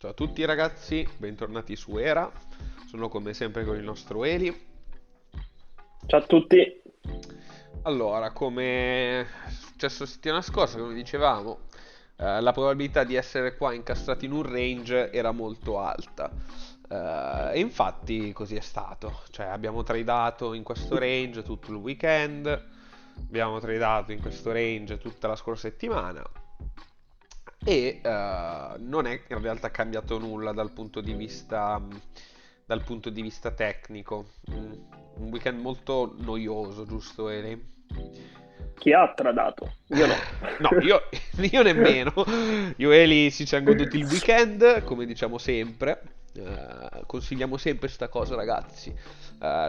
Ciao a tutti ragazzi, bentornati su Era. Sono come sempre con il nostro Eli. Ciao a tutti. Allora, come è successo la settimana scorsa, come dicevamo, la probabilità di essere qua incastrati in un range era molto alta. E infatti così è stato. Cioè, abbiamo tradato in questo range tutto il weekend, abbiamo tradato in questo range tutta la scorsa settimana. E non è in realtà cambiato nulla dal punto di vista tecnico. Un weekend molto noioso, giusto, Eli? Chi ha tradato? Io no. No, io nemmeno. Io e Eli ci siamo goduti il weekend, come diciamo sempre. Consigliamo sempre questa cosa, ragazzi.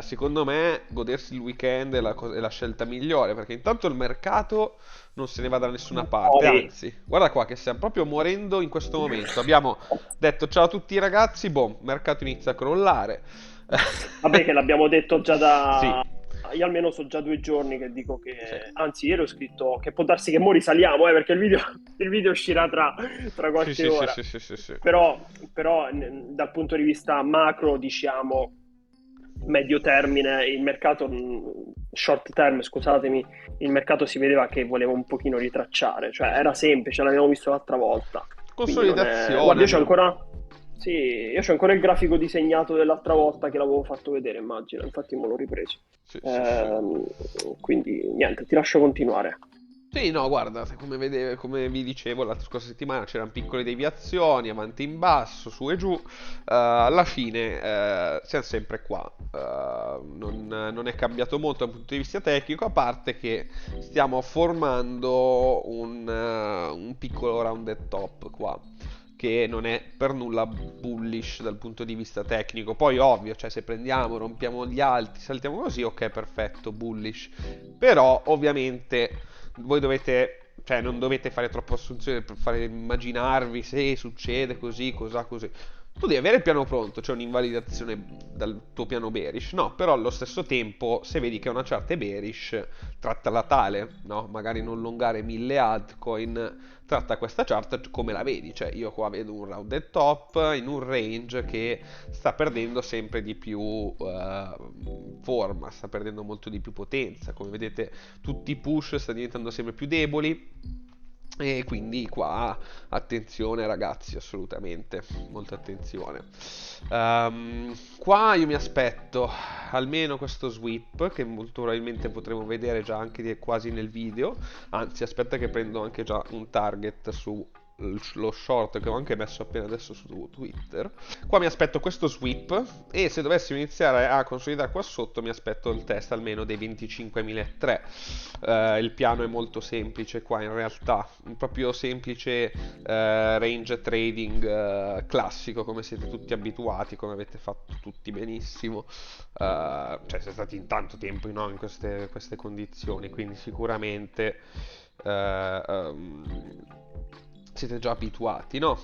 Secondo me, godersi il weekend è la scelta migliore, perché intanto il mercato non se ne va da nessuna parte. Poi, Anzi, guarda qua che stiamo proprio morendo in questo momento. Abbiamo detto ciao a tutti ragazzi, boh, il mercato inizia a crollare. vabbè che l'abbiamo detto già Sì, da... Io almeno so già 2 giorni che dico che... sì. Anzi, ieri ho scritto che può darsi che mo risaliamo, perché il video uscirà tra Sì, qualche sì, sì, ora. sì, sì, sì, sì. Però, dal punto di vista macro, diciamo, medio termine, il mercato, short term, scusatemi, il mercato si vedeva che voleva un pochino ritracciare, cioè era semplice, l'abbiamo visto l'altra volta. Quindi non è... Guarda, Consolidazione, no? Sì, io c'ho ancora il grafico disegnato dell'altra volta che l'avevo fatto vedere, immagino, infatti me l'ho ripreso. Sì, sì, sì. Ehm, quindi niente, ti lascio continuare. Sì, no, guarda, come vi dicevo, la scorsa settimana c'erano piccole deviazioni, avanti e in basso, su e giù. Alla fine siamo sempre qua. Non è cambiato molto dal punto di vista tecnico, a parte che stiamo formando un piccolo rounded top qua, che non è per nulla bullish dal punto di vista tecnico. Poi, ovvio, cioè, se prendiamo, rompiamo gli alti, saltiamo così, ok, perfetto, bullish. Però, ovviamente voi dovete, cioè non dovete fare troppo assunzione per fare immaginarvi se succede così, cosa così. Tu devi avere il piano pronto, cioè un'invalidazione dal tuo piano bearish, no, però allo stesso tempo se vedi che una chart è bearish, trattala tale, no? Magari non longare 1000 altcoin, tratta questa chart come la vedi, cioè io qua vedo un rounded top in un range che sta perdendo sempre di più forma, sta perdendo molto di più potenza, come vedete tutti i push stanno diventando sempre più deboli e quindi qua attenzione ragazzi, assolutamente, molta attenzione. Qua io mi aspetto almeno questo sweep che molto probabilmente potremo vedere già anche quasi nel video, anzi aspetta che prendo anche già un target su lo short che ho anche messo appena adesso su Twitter. Qua mi aspetto questo sweep e se dovessimo iniziare a consolidare qua sotto mi aspetto il test almeno dei 25.003. Il piano è molto semplice qua in realtà, un proprio semplice range trading classico come siete tutti abituati, come avete fatto tutti benissimo. Cioè siete stati in tanto tempo no, in queste condizioni, quindi sicuramente eh, ehm, siete già abituati, no?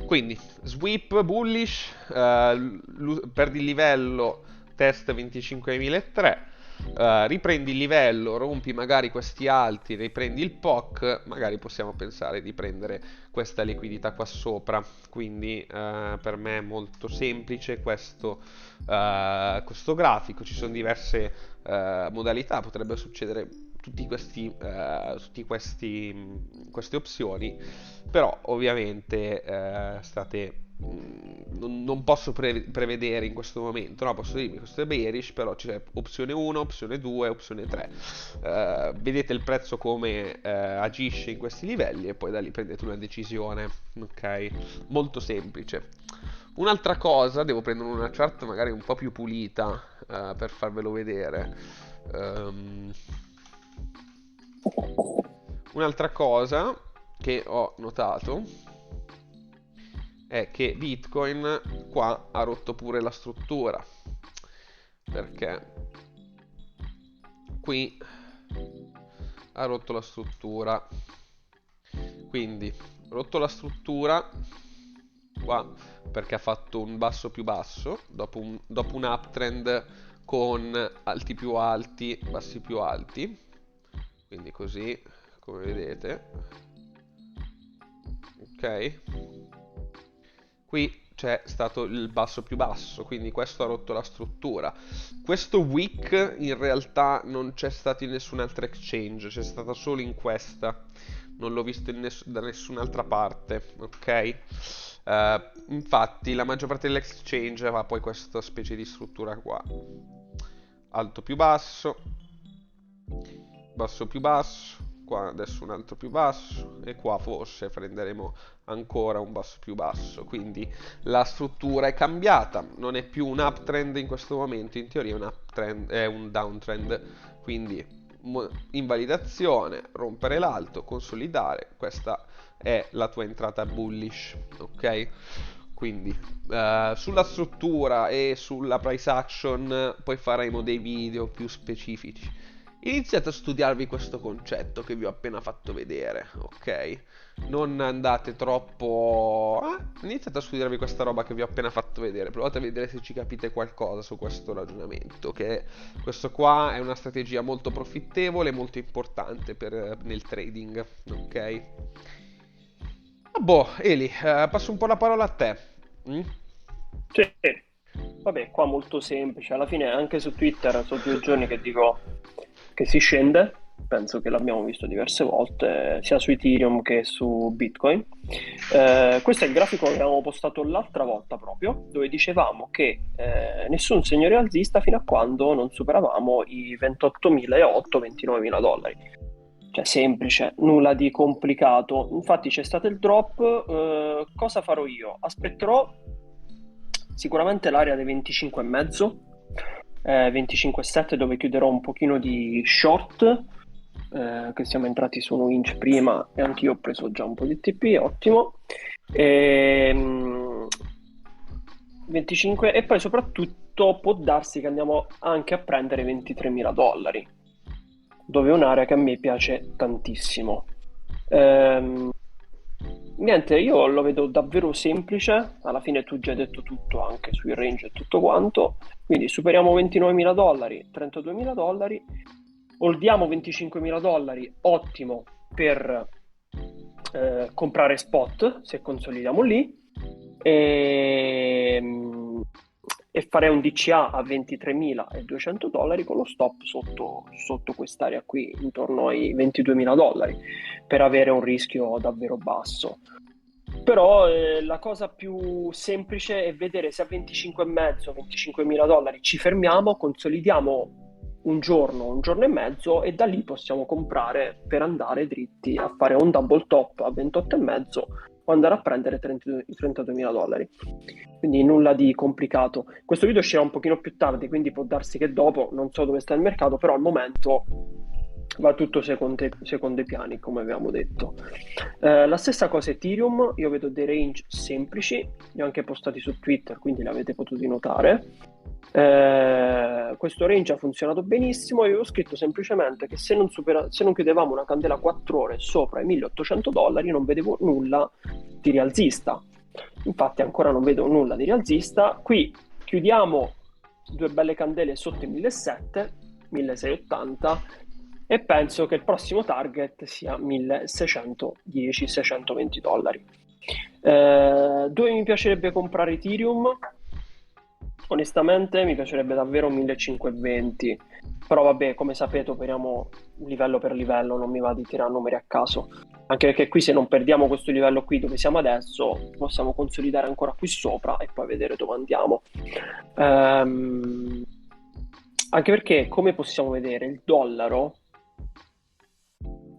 Quindi, sweep bullish, perdi il livello, test 25.003, riprendi il livello, rompi magari questi alti, riprendi il POC, magari possiamo pensare di prendere questa liquidità qua sopra. Quindi per me è molto semplice questo grafico, ci sono diverse modalità, potrebbe succedere queste opzioni, però ovviamente non posso prevedere in questo momento, no? Posso dirvi questo è bearish, però c'è opzione 1, opzione 2, opzione 3. Vedete il prezzo come agisce in questi livelli e poi da lì prendete una decisione, ok? Molto semplice. Un'altra cosa, devo prendere una chart magari un po' più pulita per farvelo vedere. Ehm, Un'altra cosa che ho notato è che Bitcoin qua ha rotto pure la struttura. Perché qui ha rotto la struttura. Quindi, rotto la struttura qua perché ha fatto un basso più basso dopo un uptrend con alti più alti, bassi più alti. Quindi così, come vedete. Ok? Qui c'è stato il basso più basso, quindi questo ha rotto la struttura. Questo wick in realtà non c'è stato in nessun'altra exchange, c'è stata solo in questa. Non l'ho visto da nessun'altra parte, ok? Infatti la maggior parte dell'exchange aveva poi questa specie di struttura qua. Alto più basso, basso più basso, qua adesso un altro più basso e qua forse prenderemo ancora un basso più basso, quindi la struttura è cambiata, non è più un uptrend in questo momento, in teoria è un downtrend, quindi invalidazione, rompere l'alto, consolidare, questa è la tua entrata bullish, ok? Quindi sulla struttura e sulla price action poi faremo dei video più specifici. Iniziate a studiarvi questo concetto che vi ho appena fatto vedere, ok? Non andate troppo... iniziate a studiarvi questa roba che vi ho appena fatto vedere. Provate a vedere se ci capite qualcosa su questo ragionamento. Che questo qua è una strategia molto profittevole e molto importante nel trading, ok? Boh, Eli, passo un po' la parola a te. Mm? Sì, vabbè, qua molto semplice. Alla fine anche su Twitter sono 2 giorni che dico che si scende. Penso che l'abbiamo visto diverse volte, sia su Ethereum che su Bitcoin. Questo è il grafico che avevamo postato l'altra volta proprio, dove dicevamo che nessun segno alzista fino a quando non superavamo i 28.008-29.000 dollari. Cioè semplice, nulla di complicato. Infatti c'è stato il drop, cosa farò io? Aspetterò sicuramente l'area dei 25,5, 25,7 dove chiuderò un pochino di short, che siamo entrati su un inch prima e anch'io ho preso già un po' di TP, ottimo. 25 e poi soprattutto può darsi che andiamo anche a prendere 23.000 dollari, dove è un'area che a me piace tantissimo. Niente, io lo vedo davvero semplice, alla fine tu già hai detto tutto anche sui range e tutto quanto, quindi superiamo 29.000 dollari, 32.000 dollari, holdiamo 25.000 dollari, ottimo per comprare spot se consolidiamo lì, e, e farei un DCA a 23.200 dollari con lo stop sotto quest'area qui, intorno ai 22.000 dollari, per avere un rischio davvero basso. Però la cosa più semplice è vedere se a 25,5, 25.000 dollari ci fermiamo, consolidiamo un giorno e mezzo e da lì possiamo comprare per andare dritti a fare un double top a 28,5 o andare a prendere 32.000 dollari. Quindi nulla di complicato. Questo video uscirà un pochino più tardi, quindi può darsi che dopo, non so dove sta il mercato, però al momento va tutto secondo i piani, come abbiamo detto. La stessa cosa Ethereum, io vedo dei range semplici, li ho anche postati su Twitter, quindi li avete potuti notare. Questo range ha funzionato benissimo e avevo scritto semplicemente che se non chiudevamo una candela 4 ore sopra i 1.800 dollari non vedevo nulla di rialzista. Infatti ancora non vedo nulla di rialzista. Qui chiudiamo 2 belle candele sotto i 1.700, 1.680 e penso che il prossimo target sia 1.610-620 dollari. Dove mi piacerebbe comprare Ethereum? Onestamente mi piacerebbe davvero 1.520, però vabbè, come sapete operiamo livello per livello, non mi va di tirare numeri a caso, anche perché qui se non perdiamo questo livello qui dove siamo adesso possiamo consolidare ancora qui sopra e poi vedere dove andiamo. Anche perché, come possiamo vedere, il dollaro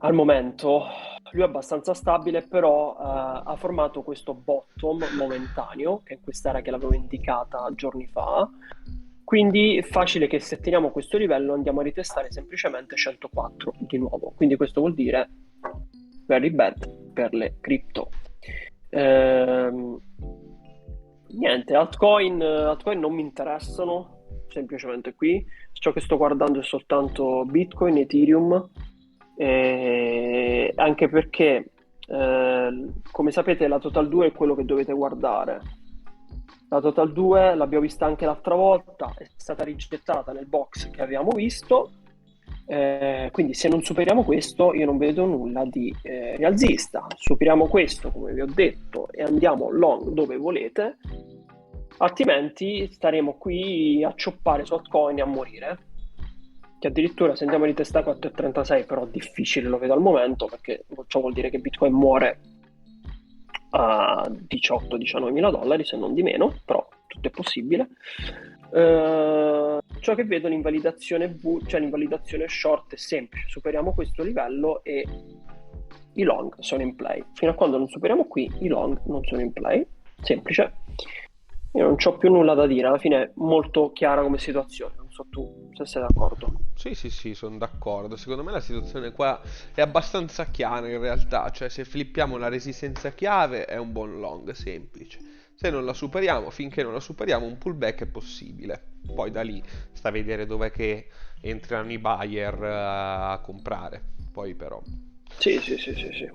al momento lui è abbastanza stabile, però ha formato questo bottom momentaneo, che è quest'area che l'avevo indicata giorni fa. Quindi è facile che se teniamo questo livello andiamo a ritestare semplicemente 104 di nuovo. Quindi questo vuol dire very bad per le cripto. Niente, altcoin non mi interessano, semplicemente qui. Ciò che sto guardando è soltanto Bitcoin, Ethereum, anche perché come sapete la Total 2 è quello che dovete guardare. La Total 2 l'abbiamo vista anche l'altra volta, è stata rigettata nel box che abbiamo visto Quindi se non superiamo questo, io non vedo nulla di rialzista. Superiamo questo, come vi ho detto, e andiamo long dove volete, altrimenti staremo qui a cioppare su altcoin e a morire. Che addirittura se andiamo di testa 4,36, però difficile lo vedo al momento, perché ciò vuol dire che Bitcoin muore a 18-19 mila dollari, se non di meno, però tutto è possibile. Ciò che vedo l'invalidazione cioè l'invalidazione short è semplice: superiamo questo livello e i long sono in play. Fino a quando non superiamo qui, i long non sono in play. Semplice. Io non c'ho più nulla da dire, alla fine è molto chiara come situazione, non so tu se sei d'accordo. Sì, sì, sì, sono d'accordo. Secondo me la situazione qua è abbastanza chiara in realtà, cioè se flippiamo la resistenza chiave è un buon long semplice. Se non la superiamo, finché non la superiamo, un pullback è possibile. Poi da lì sta a vedere dov'è che entrano i buyer a comprare. Poi però, Sì, sì, sì, sì, sì.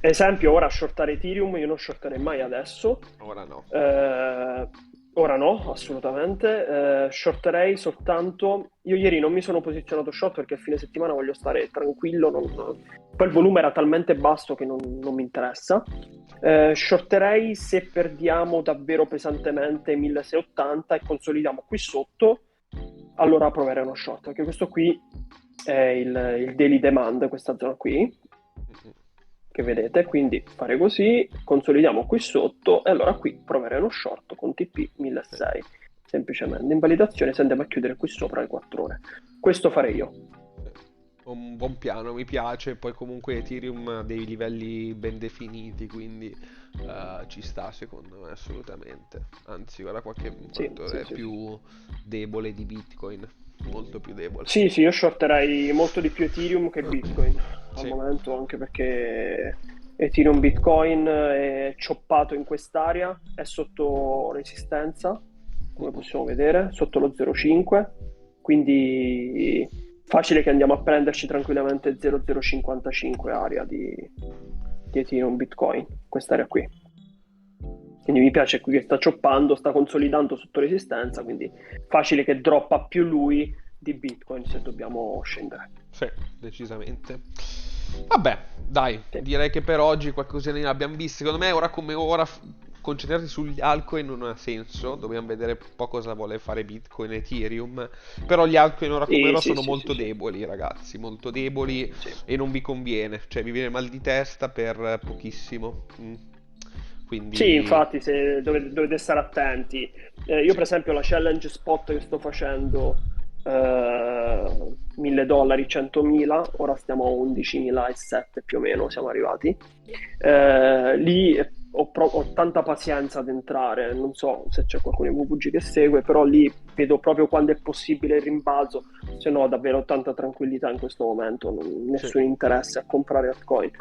Esempio, ora shortare Ethereum, io non shorterei mai adesso. ora no. Eh, ora no, assolutamente. Shorterei soltanto. Io ieri non mi sono posizionato short perché a fine settimana voglio stare tranquillo. Poi il volume era talmente basso che non mi interessa. Shorterei se perdiamo davvero pesantemente 1680 e consolidiamo qui sotto, allora proverei uno short, perché questo qui è il daily demand, questa zona qui che vedete, quindi fare così, consolidiamo qui sotto e allora qui proverei uno short con TP 1600, semplicemente invalidazione se andiamo a chiudere qui sopra le 4 ore. Questo farei io. Un buon piano, mi piace. Poi comunque Ethereum ha dei livelli ben definiti, quindi ci sta secondo me assolutamente. Anzi, guarda qua che Sì, quanto sì, è sì, sì. più debole di Bitcoin, molto più debole. Sì, sì, io shorterei molto di più Ethereum che Bitcoin al Sì, momento, anche perché Ethereum Bitcoin è choppato in quest'area, è sotto resistenza, come possiamo vedere, sotto lo 0,5, quindi facile che andiamo a prenderci tranquillamente 0,055 area di Ethereum Bitcoin, quest'area qui. Quindi mi piace qui che sta choppando, sta consolidando sotto resistenza, quindi facile che droppa più lui di Bitcoin se dobbiamo scendere. sì, decisamente. Vabbè, dai, Sì, direi che per oggi qualcosina ne abbiamo visto. Secondo me ora come ora concentrarsi sugli altcoin non ha senso. Dobbiamo vedere un po' cosa vuole fare Bitcoin e Ethereum. Però gli altcoin ora come sì, ora sì, sono sì, sì, molto sì. deboli, ragazzi, molto deboli Sì. e non vi conviene. Cioè, vi viene mal di testa per pochissimo. Sì, Quindi, infatti, se dovete stare attenti. Io, sì, per esempio, la challenge spot che sto facendo, 1000 dollari, 100.000, ora stiamo a 11.007 più o meno, siamo arrivati. Lì ho tanta pazienza ad entrare, non so se c'è qualcuno in VPG che segue, però lì vedo proprio quando è possibile il rimbalzo, se no ho davvero tanta tranquillità in questo momento, sì, nessun interesse a comprare altcoin.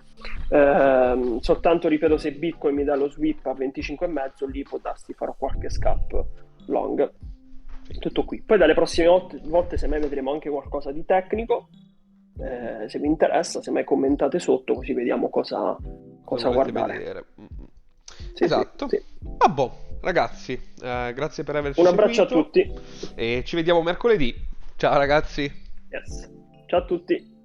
Soltanto ripeto, se Bitcoin mi dà lo sweep a 25,5, lì può darsi farò qualche scalp long. sì. Tutto qui. Poi dalle prossime volte, se mai vedremo anche qualcosa di tecnico, se vi interessa, se mai commentate sotto, così vediamo Cosa cosa volete guardare. vedere? Sì, sì, Esatto. sì. Vabbè, ragazzi, grazie per averci Un abbraccio a seguito tutti. e ci vediamo mercoledì. Ciao ragazzi. Yes. Ciao a tutti.